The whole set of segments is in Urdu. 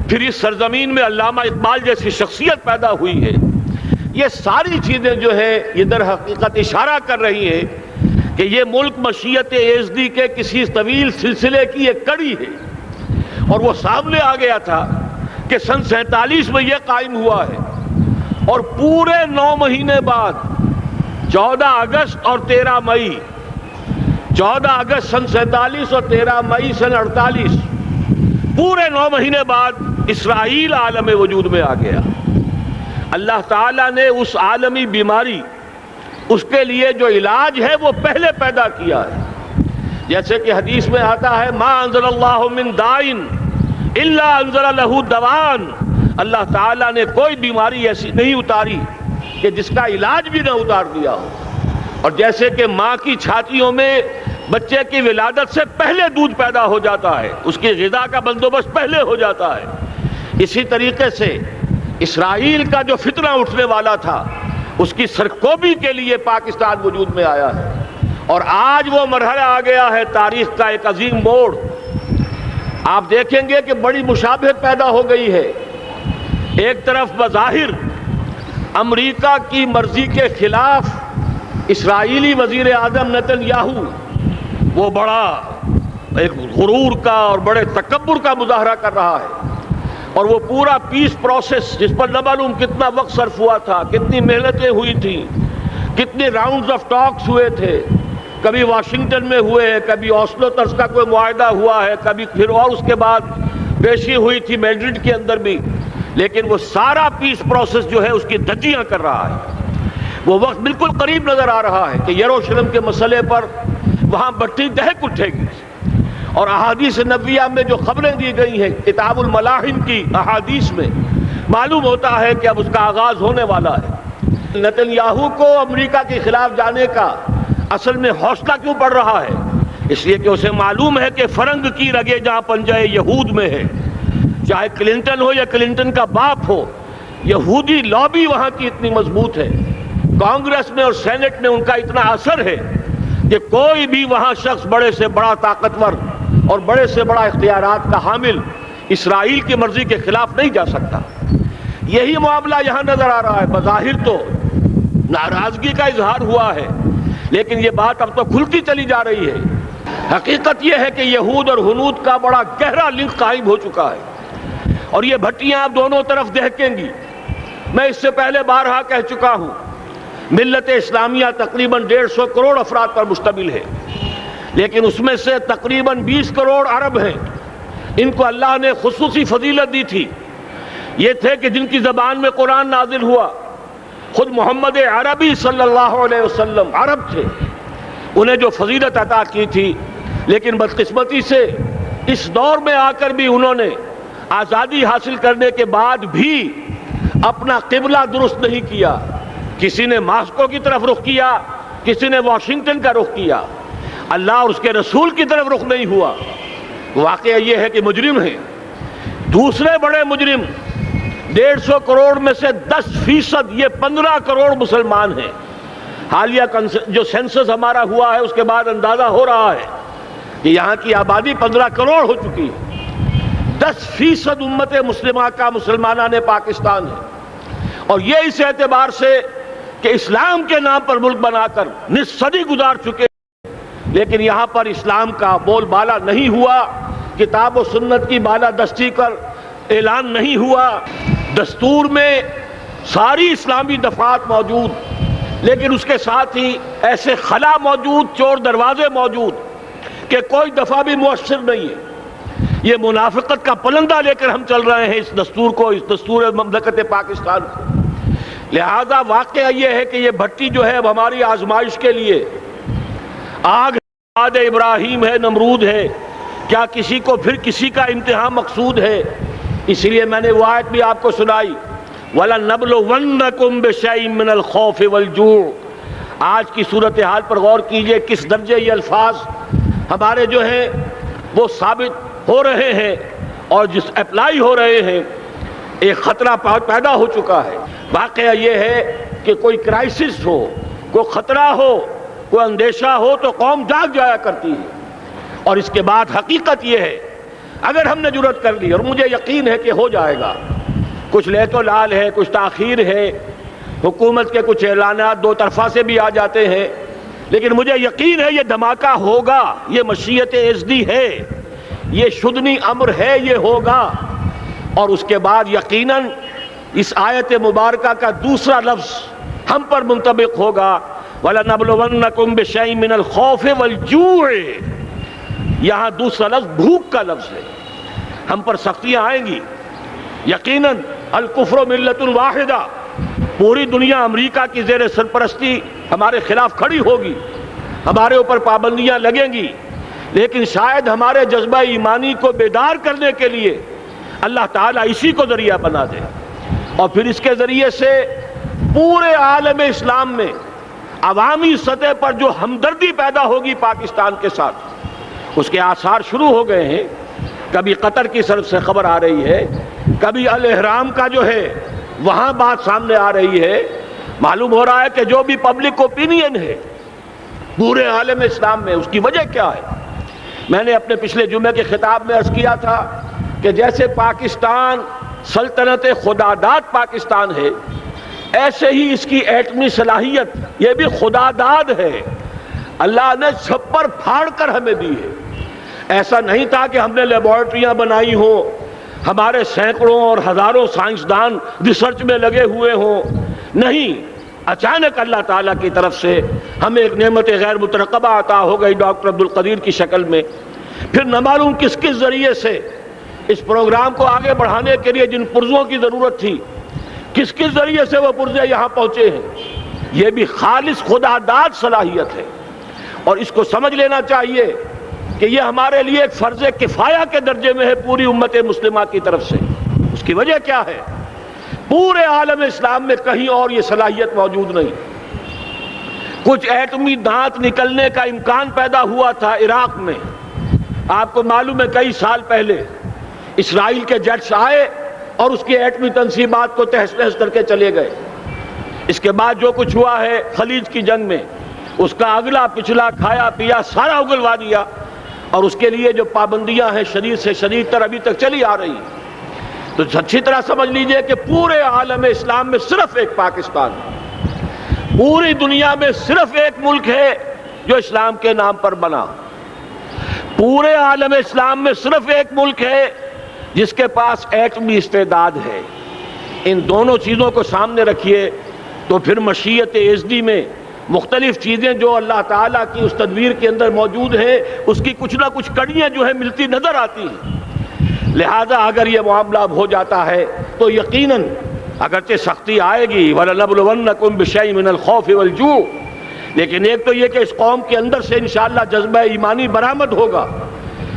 پھر اس سرزمین میں علامہ اقبال جیسی شخصیت پیدا ہوئی ہے. یہ ساری چیزیں جو ہے یہ در حقیقت اشارہ کر رہی ہے کہ یہ ملک مشیت ایزدی کے کسی طویل سلسلے کی ایک کڑی ہے. اور وہ سامنے آ گیا تھا کہ سن 47 میں یہ قائم ہوا ہے، اور پورے 9 مہینے بعد 14 اگست اور 13 مئی، 14 اگست سن 47 اور 13 مئی سن 48، پورے 9 مہینے بعد اسرائیل عالم وجود میں آ گیا. اللہ تعالیٰ نے اس عالمی بیماری، اس کے لیے جو علاج ہے وہ پہلے پیدا کیا ہے. جیسے کہ حدیث میں آتا ہے ما انزل اللہ من دائن الا انزل لہ دوان. اللہ تعالیٰ نے کوئی بیماری ایسی نہیں اتاری کہ جس کا علاج بھی نہ اتار دیا ہو. اور جیسے کہ ماں کی چھاتیوں میں بچے کی ولادت سے پہلے دودھ پیدا ہو جاتا ہے، اس کی غذا کا بندوبست پہلے ہو جاتا ہے، اسی طریقے سے اسرائیل کا جو فتنہ اٹھنے والا تھا اس کی سرکوبی کے لیے پاکستان وجود میں آیا ہے. اور آج وہ مرحلہ آ گیا ہے، تاریخ کا ایک عظیم موڑ. آپ دیکھیں گے کہ بڑی مشابہت پیدا ہو گئی ہے. ایک طرف بظاہر امریکہ کی مرضی کے خلاف اسرائیلی وزیر اعظم نتن یاہو وہ بڑا ایک غرور کا اور بڑے تکبر کا مظاہرہ کر رہا ہے، اور وہ پورا پیس پروسیس جس پر نہ معلوم کتنا وقت صرف ہوا تھا، کتنی محنتیں ہوئی تھیں، کتنے راؤنڈز آف ٹاکس ہوئے تھے، کبھی واشنگٹن میں ہوئے ہیں، کبھی اوسلو طرز کا کوئی معاہدہ ہوا ہے، کبھی پھر اور اس کے بعد پیشی ہوئی تھی میڈرڈ کے اندر بھی، لیکن وہ سارا پیس پروسیس جو ہے اس کی دھجیاں کر رہا ہے. وہ وقت بالکل قریب نظر آ رہا ہے کہ یروشلم کے مسئلے پر وہاں بٹھی دہک اٹھے گی. اور احادیث نبویہ میں جو خبریں دی گئی ہیں کتاب الملاحم کی احادیث میں معلوم ہوتا ہے کہ اب اس کا آغاز ہونے والا ہے. نتن یاہو کو امریکہ کے خلاف جانے کا اصل میں حوصلہ کیوں پڑ رہا ہے؟ اس لیے کہ اسے معلوم ہے کہ فرنگ کی رگیں جہاں پنجہ یہود میں ہے، چاہے کلنٹن ہو یا کلنٹن کا باپ ہو، یہودی لابی وہاں کی اتنی مضبوط ہے، کانگریس میں اور سینٹ میں ان کا اتنا اثر ہے کہ کوئی بھی وہاں شخص بڑے سے بڑا طاقتور اور بڑے سے بڑا اختیارات کا حامل اسرائیل کی مرضی کے خلاف نہیں جا سکتا. یہی معاملہ یہاں نظر آ رہا ہے. بظاہر تو ناراضگی کا اظہار ہوا ہے، لیکن یہ بات اب تو کھلتی چلی جا رہی ہے. حقیقت یہ ہے کہ یہود اور ہنود کا بڑا گہرا لنک قائم ہو چکا ہے، اور یہ بھٹیاں اب دونوں طرف دہکیں گی. میں اس سے پہلے بارہا کہہ چکا ہوں، ملت اسلامیہ تقریباً 150 کروڑ افراد پر مشتمل ہے، لیکن اس میں سے تقریباً 20 کروڑ عرب ہیں. ان کو اللہ نے خصوصی فضیلت دی تھی. یہ تھے کہ جن کی زبان میں قرآن نازل ہوا، خود محمد عربی صلی اللہ علیہ وسلم عرب تھے، انہیں جو فضیلت عطا کی تھی. لیکن بدقسمتی سے اس دور میں آ کر بھی انہوں نے آزادی حاصل کرنے کے بعد بھی اپنا قبلہ درست نہیں کیا. کسی نے ماسکو کی طرف رخ کیا، کسی نے واشنگٹن کا رخ کیا، اللہ اور اس کے رسول کی طرف رخ نہیں ہوا. واقعہ یہ ہے کہ مجرم ہیں. دوسرے بڑے مجرم 150 کروڑ میں سے 10% یہ 15 کروڑ مسلمان ہیں. حالیہ جو سینسس ہمارا ہوا ہے اس کے بعد اندازہ ہو رہا ہے کہ یہاں کی آبادی 15 کروڑ ہو چکی ہے. 10% امت مسلمہ کا مسلمانان پاکستان ہے، اور یہ اس اعتبار سے کہ اسلام کے نام پر ملک بنا کر نصف صدی گزار چکے، لیکن یہاں پر اسلام کا بول بالا نہیں ہوا، کتاب و سنت کی بالا دستی کر اعلان نہیں ہوا. دستور میں ساری اسلامی دفعات موجود، لیکن اس کے ساتھ ہی ایسے خلا موجود، چور دروازے موجود کہ کوئی دفعہ بھی مؤثر نہیں ہے. یہ منافقت کا پلندہ لے کر ہم چل رہے ہیں اس دستور کو، اس دستور مملکت پاکستان کو. لہذا واقعہ یہ ہے کہ یہ بھٹی جو ہے اب ہماری آزمائش کے لیے آگ آد ابراہیم ہے، نمرود ہے. کیا کسی کو پھر کسی کا امتحان مقصود ہے؟ اسی لیے میں نے وہ آیت بھی آپ کو سنائی، وَلَنَّبْلُوَنَّكُمْ بِشَيْءٍ مِّنَ الْخَوْفِ وَالْجُوعِ. آج کی صورتحال پر غور کیجئے، کس درجے یہ الفاظ ہمارے جو ہیں وہ ثابت ہو رہے ہیں اور جس اپلائی ہو رہے ہیں. ایک خطرہ پیدا ہو چکا ہے. واقعہ یہ ہے کہ کوئی کرائسس ہو، کوئی خطرہ ہو، کوئی اندیشہ ہو تو قوم جاگ جایا کرتی ہے. اور اس کے بعد حقیقت یہ ہے اگر ہم نے جرأت کر لی، اور مجھے یقین ہے کہ ہو جائے گا، کچھ لیت و لال ہے، کچھ تاخیر ہے، حکومت کے کچھ اعلانات دو طرفہ سے بھی آ جاتے ہیں، لیکن مجھے یقین ہے یہ دھماکہ ہوگا، یہ مشیت اعزدی ہے، یہ شدنی امر ہے، یہ ہوگا۔ اور اس کے بعد یقیناً اس آیت مبارکہ کا دوسرا لفظ ہم پر منطبق ہوگا، وَلَنَبْلُوَنَّكُمْ بِشَيْءٍ مِّنَ الْخَوْفِ وَالْجُوعِ۔ یہاں دوسرا لفظ بھوک کا لفظ ہے، ہم پر سختیاں آئیں گی یقیناً۔ الکفر ملت واحدہ، پوری دنیا امریکہ کی زیر سرپرستی ہمارے خلاف کھڑی ہوگی، ہمارے اوپر پابندیاں لگیں گی، لیکن شاید ہمارے جذبہ ایمانی کو بیدار کرنے کے لیے اللہ تعالیٰ اسی کو ذریعہ بنا دے، اور پھر اس کے ذریعے سے پورے عالم اسلام میں عوامی سطح پر جو ہمدردی پیدا ہوگی پاکستان کے ساتھ، اس کے آثار شروع ہو گئے ہیں۔ کبھی قطر کی طرف سے خبر آ رہی ہے، کبھی الاحرام کا جو ہے وہاں بات سامنے آ رہی ہے۔ معلوم ہو رہا ہے کہ جو بھی پبلک اوپینین ہے پورے عالم اسلام میں، اس کی وجہ کیا ہے؟ میں نے اپنے پچھلے جمعے کے خطاب میں عرض کیا تھا کہ جیسے پاکستان سلطنت خداداد پاکستان ہے، ایسے ہی اس کی ایٹمی صلاحیت یہ بھی خداداد ہے، اللہ نے چھپر پھاڑ کر ہمیں دی ہے۔ ایسا نہیں تھا کہ ہم نے لیبارٹریاں بنائی ہوں، ہمارے سینکڑوں اور ہزاروں سائنسدان ریسرچ میں لگے ہوئے ہوں، نہیں، اچانک اللہ تعالیٰ کی طرف سے ہمیں ایک نعمت غیر مترقبہ عطا ہو گئی ڈاکٹر عبدالقدیر کی شکل میں۔ پھر نہ معلوم کس کس ذریعے سے اس پروگرام کو آگے بڑھانے کے لیے جن پرزوں کی ضرورت تھی، کس کس ذریعے سے وہ پرزے یہاں پہنچے ہیں۔ یہ بھی خالص خداداد صلاحیت ہے، اور اس کو سمجھ لینا چاہیے کہ یہ ہمارے لیے ایک فرض کفایہ کے درجے میں ہے پوری امت مسلمہ کی طرف سے۔ اس کی وجہ کیا ہے؟ پورے عالم اسلام میں کہیں اور یہ صلاحیت موجود نہیں۔ کچھ ایٹمی دانت نکلنے کا امکان پیدا ہوا تھا عراق میں، آپ کو معلوم ہے کئی سال پہلے اسرائیل کے جیٹس آئے اور اس کی ایٹمی تنصیبات کو تہس نہس کر کے چلے گئے۔ اس کے بعد جو کچھ ہوا ہے خلیج کی جنگ میں، اس کا اگلا پچھلا کھایا پیا سارا اگلوا دیا، اور اس کے لیے جو پابندیاں ہیں شدید سے شدید تر ابھی تک چلی آ رہی ہیں۔ تو اچھی طرح سمجھ لیجئے کہ پورے عالم اسلام میں صرف ایک پاکستان ہے، پوری دنیا میں صرف ایک ملک ہے جو اسلام کے نام پر بنا، پورے عالم اسلام میں صرف ایک ملک ہے جس کے پاس ایٹمی استعداد ہے۔ ان دونوں چیزوں کو سامنے رکھیے تو پھر مشیت اعزدی میں مختلف چیزیں جو اللہ تعالیٰ کی اس تدبیر کے اندر موجود ہیں، اس کی کچھ نہ کچھ کڑیاں جو ہے ملتی نظر آتی ہیں۔ لہذا اگر یہ معاملہ ہو جاتا ہے تو یقیناً اگرچہ سختی آئے گی، وَلَنَبْلُوَنَّكُمْ بِشَيْءٍ مِّنَ الْخَوْفِ وَالْجُوعِ، لیکن ایک تو یہ کہ اس قوم کے اندر سے انشاءاللہ جذبہ ایمانی برآمد ہوگا،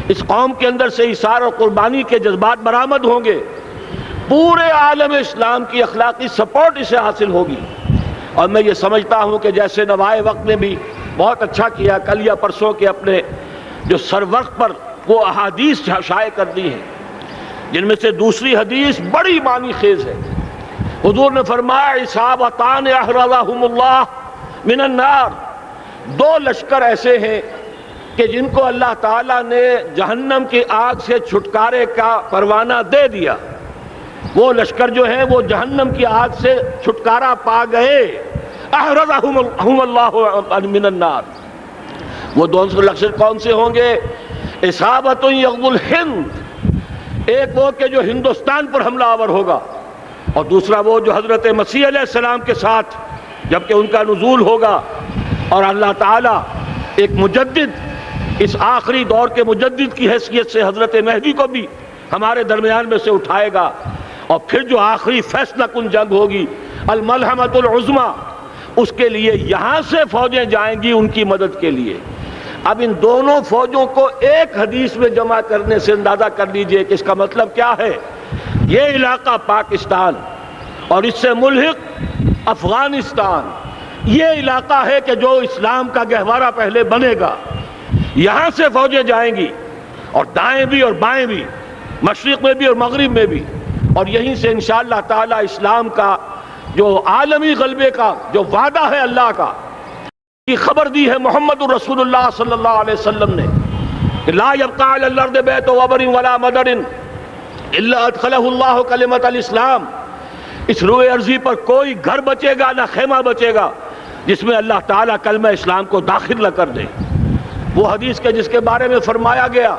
اس قوم کے اندر سے ایثار اور قربانی کے جذبات برآمد ہوں گے، پورے عالم اسلام کی اخلاقی سپورٹ اسے حاصل ہوگی۔ اور میں یہ سمجھتا ہوں کہ جیسے نوائے وقت نے بھی بہت اچھا کیا، کل یا پرسوں کے اپنے جو سر وقت پر وہ احادیث شائع کر دی ہیں، جن میں سے دوسری حدیث بڑی معنی خیز ہے۔ حضور نے فرمایا اصابتان احرزہم اللہ من النار، دو لشکر ایسے ہیں کہ جن کو اللہ تعالیٰ نے جہنم کی آگ سے چھٹکارے کا پروانہ دے دیا۔ وہ لشکر جو ہیں وہ جہنم کی آگ سے چھٹکارا پا گئے، احرزہم اللہ من النار۔ وہ دونوں لشکر کون سے ہوں گے؟ اصابت یغزو الہند، ایک وہ کہ جو ہندوستان پر حملہ آور ہوگا، اور دوسرا وہ جو حضرت مسیح علیہ السلام کے ساتھ جبکہ ان کا نزول ہوگا، اور اللہ تعالیٰ ایک مجدد، اس آخری دور کے مجدد کی حیثیت سے حضرت مہدی کو بھی ہمارے درمیان میں سے اٹھائے گا، اور پھر جو آخری فیصلہ کن جنگ ہوگی الملحمۃ العظمیٰ، اس کے لیے یہاں سے فوجیں جائیں گی ان کی مدد کے لیے۔ اب ان دونوں فوجوں کو ایک حدیث میں جمع کرنے سے اندازہ کر لیجئے کہ اس کا مطلب کیا ہے۔ یہ علاقہ پاکستان اور اس سے ملحق افغانستان، یہ علاقہ ہے کہ جو اسلام کا گہوارہ پہلے بنے گا، یہاں سے فوجیں جائیں گی، اور دائیں بھی اور بائیں بھی، مشرق میں بھی اور مغرب میں بھی، اور یہیں سے انشاءاللہ تعالی اسلام کا جو عالمی غلبے کا جو وعدہ ہے اللہ کا، کی خبر دی ہے محمد الرسول اللہ صلی اللہ علیہ وسلم نے لا يبقى على الارض بیت وبر ولا مدر الا ادخلہ اللہ کلمۃ الاسلام، اس روئے ارضی پر کوئی گھر بچے گا نہ خیمہ بچے گا جس میں اللہ تعالیٰ کلمہ اسلام کو داخل نہ کر دے۔ وہ حدیث کے جس کے بارے میں فرمایا گیا،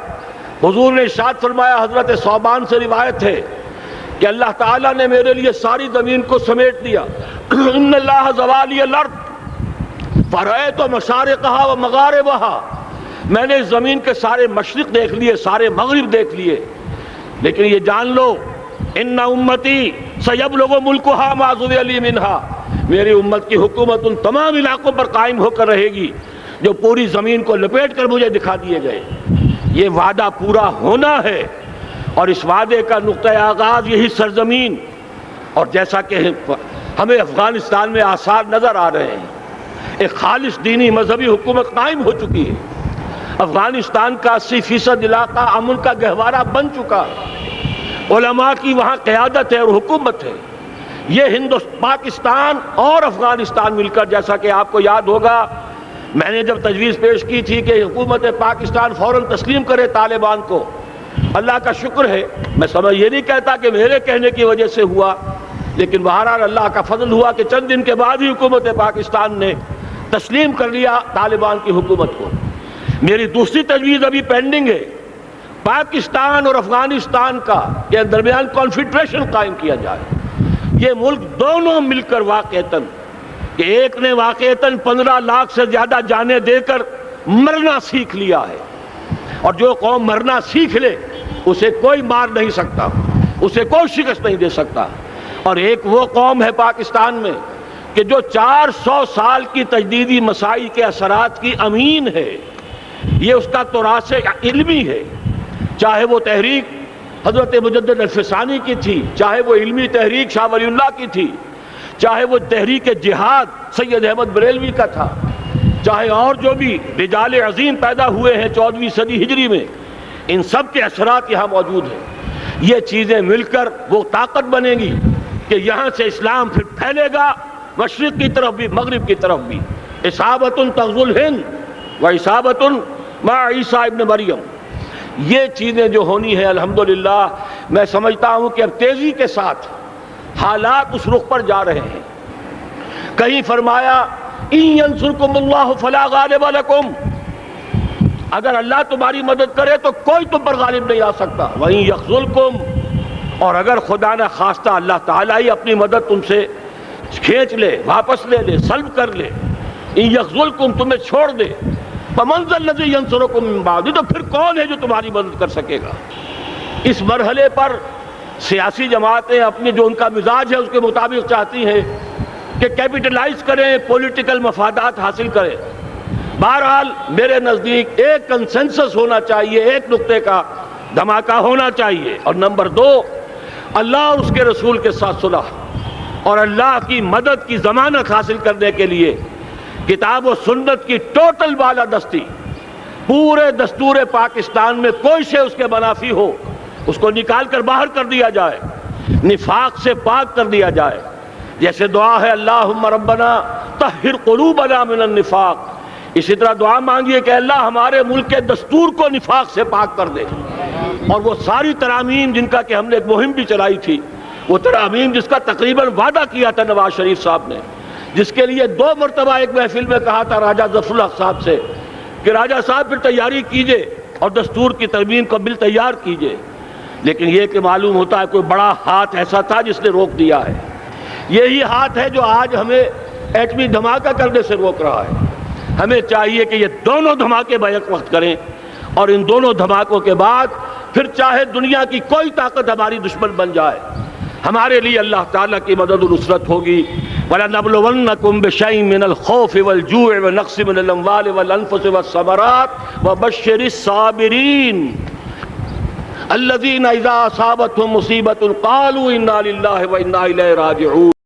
حضور نے ارشاد فرمایا، حضرت ثوبان سے روایت ہے کہ اللہ تعالیٰ نے میرے لیے ساری زمین کو سمیٹ دیا۔ ان اللہ زوالی الارض فرأیت مشارقہا و مغاربہا، میں نے اس زمین کے سارے مشرق دیکھ لیے، سارے مغرب دیکھ لیے، لیکن یہ جان لو ان امتی سیبلغ ملکہا ما ذوی لی منہا، میری امت کی حکومت ان تمام علاقوں پر قائم ہو کر رہے گی جو پوری زمین کو لپیٹ کر مجھے دکھا دیے گئے۔ یہ وعدہ پورا ہونا ہے، اور اس وعدے کا نقطہ آغاز یہی سرزمین، اور جیسا کہ ہمیں افغانستان میں آثار نظر آ رہے ہیں، ایک خالص دینی مذہبی حکومت قائم ہو چکی ہے۔ افغانستان کا 80% علاقہ امن کا گہوارہ بن چکا ہے، علماء کی وہاں قیادت ہے اور حکومت ہے۔ یہ پاکستان اور افغانستان مل کر، جیسا کہ آپ کو یاد ہوگا میں نے جب تجویز پیش کی تھی کہ حکومت پاکستان فوراً تسلیم کرے طالبان کو، اللہ کا شکر ہے، میں یہ نہیں کہتا کہ میرے کہنے کی وجہ سے ہوا، لیکن بہرحال اللہ کا فضل ہوا کہ چند دن کے بعد ہی حکومت پاکستان نے تسلیم کر لیا طالبان کی حکومت کو۔ میری دوسری تجویز ابھی پینڈنگ ہے، پاکستان اور افغانستان کا کے درمیان کانفیڈریشن قائم کیا جائے۔ یہ ملک دونوں مل کر واقعتاً، کہ ایک نے واقعتاً 15 لاکھ سے زیادہ جانیں دے کر مرنا سیکھ لیا ہے، اور جو قوم مرنا سیکھ لے اسے کوئی مار نہیں سکتا، اسے کوئی شکست نہیں دے سکتا، اور ایک وہ قوم ہے پاکستان میں کہ جو 400 سال کی تجدیدی مسائی کے اثرات کی امین ہے، یہ اس کا تراث علمی ہے، چاہے وہ تحریک حضرت مجدد الفسانی کی تھی، چاہے وہ علمی تحریک شاہ ولی اللہ کی تھی، چاہے وہ تحریک جہاد سید احمد بریلوی کا تھا، چاہے اور جو بھی رجال عظیم پیدا ہوئے ہیں 14ویں صدی ہجری میں، ان سب کے اثرات یہاں موجود ہیں۔ یہ چیزیں مل کر وہ طاقت بنے گی کہ یہاں سے اسلام پھر پھیلے گا، مشرق کی طرف بھی مغرب کی طرف بھی۔ اصابۃ تغزو الہند و اصابۃ مع عیسیٰ ابن مریم، یہ چیزیں جو ہونی ہیں الحمدللہ میں سمجھتا ہوں کہ اب تیزی کے ساتھ حالات اس رخ پر جا رہے ہیں۔ کہیں فرمایا ان ینصرکم اللہ فلا غالب لکم، اگر اللہ تمہاری مدد کرے تو کوئی تم پر غالب نہیں آ سکتا، وَإِن يَخْذُلْكُمْ، اور اگر خدا نہ خواستہ اللہ تعالیٰ ہی اپنی مدد تم سے کھینچ لے، واپس لے لے، سلب کر لے، ان یخذلکم، تمہیں چھوڑ دے، فَمَنْ ذَا الَّذِي يَنصُرُكُم مِّن بَعْدِهِ، تو پھر کون ہے جو تمہاری مدد کر سکے گا؟ اس مرحلے پر سیاسی جماعتیں اپنے جو ان کا مزاج ہے اس کے مطابق چاہتی ہیں کہ کیپٹلائز کریں، پولیٹیکل مفادات حاصل کریں۔ بہرحال میرے نزدیک ایک کنسنسس ہونا چاہیے، ایک نقطے کا دھماکہ ہونا چاہیے، اور نمبر 2 اللہ اور اس کے رسول کے ساتھ صلح اور اللہ کی مدد کی ضمانت حاصل کرنے کے لیے کتاب و سنت کی ٹوٹل بالادستی، پورے دستور پاکستان میں کوئی شے اس کے منافی ہو اس کو نکال کر باہر کر دیا جائے، نفاق سے پاک کر دیا جائے۔ جیسے دعا ہے اللہم ربنا طہر قلوبنا من النفاق، اسی طرح دعا مانگیے کہ اللہ ہمارے ملک کے دستور کو نفاق سے پاک کر دے، اور وہ ساری ترامیم جن کا کہ ہم نے ایک مہم بھی چلائی تھی، وہ ترامیم جس کا تقریباً وعدہ کیا تھا نواز شریف صاحب نے، جس کے لیے 2 مرتبہ ایک محفل میں کہا تھا راجہ ظفر الحق صاحب سے کہ راجہ صاحب پھر تیاری کیجئے اور دستور کی ترمیم کا بل تیار کیجئے، لیکن یہ کہ معلوم ہوتا ہے کوئی بڑا ہاتھ ایسا تھا جس نے روک دیا ہے۔ یہی ہاتھ ہے جو آج ہمیں ایٹمی دھماکہ کرنے سے روک رہا ہے۔ ہمیں چاہیے کہ یہ دونوں دھماکے بیک وقت کریں، اور ان دونوں دھماکوں کے بعد پھر چاہے دنیا کی کوئی طاقت ہماری دشمن بن جائے، ہمارے لیے اللہ تعالیٰ کی مدد و نصرت ہوگی۔ وَلَنَبْلُوَنَّكُمْ بِشَيْءٍ مِّنَ الْخَوْفِ وَالْجُوعِ وَنَقْصٍ مِّنَ الْأَمْوَالِ وَالْأَنفُسِ وَالثَّمَرَاتِ وَبَشِّرِ الصَّابِرِينَ الَّذِينَ إِذَا أَصَابَتْهُم مُّصِيبَةٌ قَالُوا إِنَّا لِلَّهِ وَإِنَّا إِلَيْهِ رَاجِعُونَ۔